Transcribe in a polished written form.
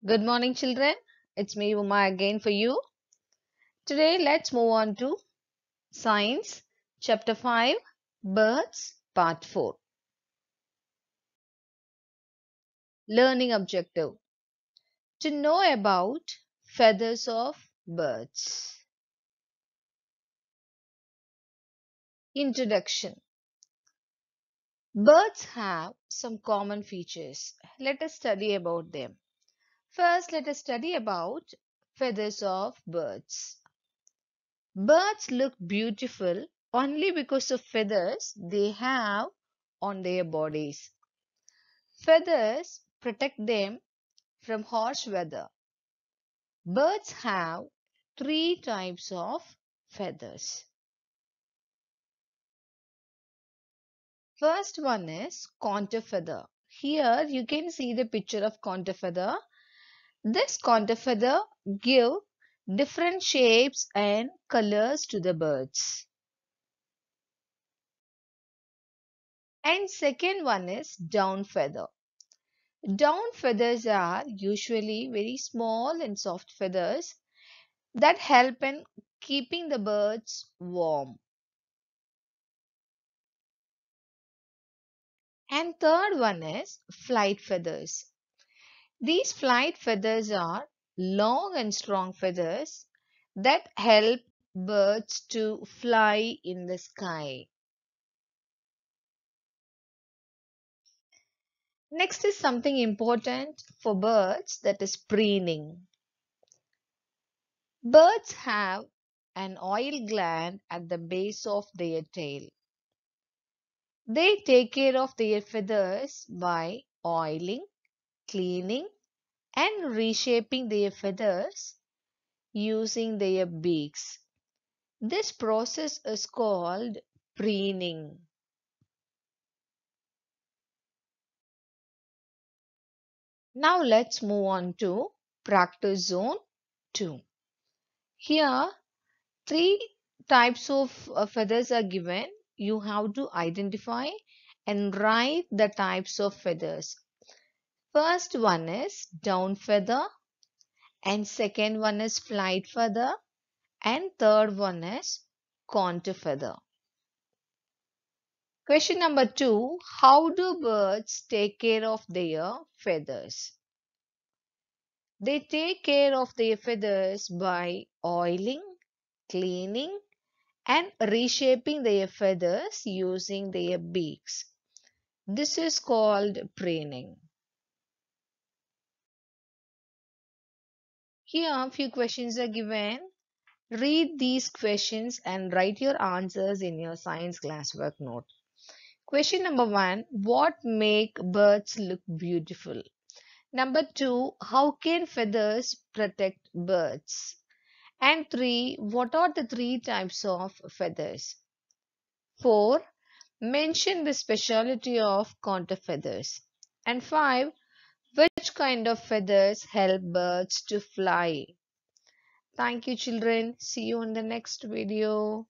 Good morning, children. It's me, Uma, again for you. Today, let's move on to Science, Chapter 5, Birds, Part 4. Learning Objective: to know about feathers of birds. Introduction: birds have some common features. Let us study about them. First, let us study about feathers of birds. Birds look beautiful only because of feathers they have on their bodies. Feathers protect them from harsh weather. Birds have three types of feathers. First one is contour feather. Here you can see the picture of contour feather. This contour feather give different shapes and colors to the birds. And second one is down feather. Down feathers are usually very small and soft feathers that help in keeping the birds warm. And third one is flight feathers. These flight feathers are long and strong feathers that help birds to fly in the sky. Next is something important for birds, that is preening. Birds have an oil gland at the base of their tail. They take care of their feathers by oiling, cleaning, and reshaping their feathers using their beaks. This process is called preening. Now let's move on to practice zone 2. Here, three types of feathers are given. You have to identify and write the types of feathers. First one is down feather, and second one is flight feather, and third one is contour feather. Question number 2. How do birds take care of their feathers? They take care of their feathers by oiling, cleaning, and reshaping their feathers using their beaks. This is called preening. Here a few questions are given. Read these questions and write your answers in your science classwork note. Question number 1. What make birds look beautiful? Number 2. How can feathers protect birds? And 3. What are the three types of feathers? 4. Mention the speciality of contour feathers. And 5. Which kind of feathers help birds to fly? Thank you, children. See you in the next video.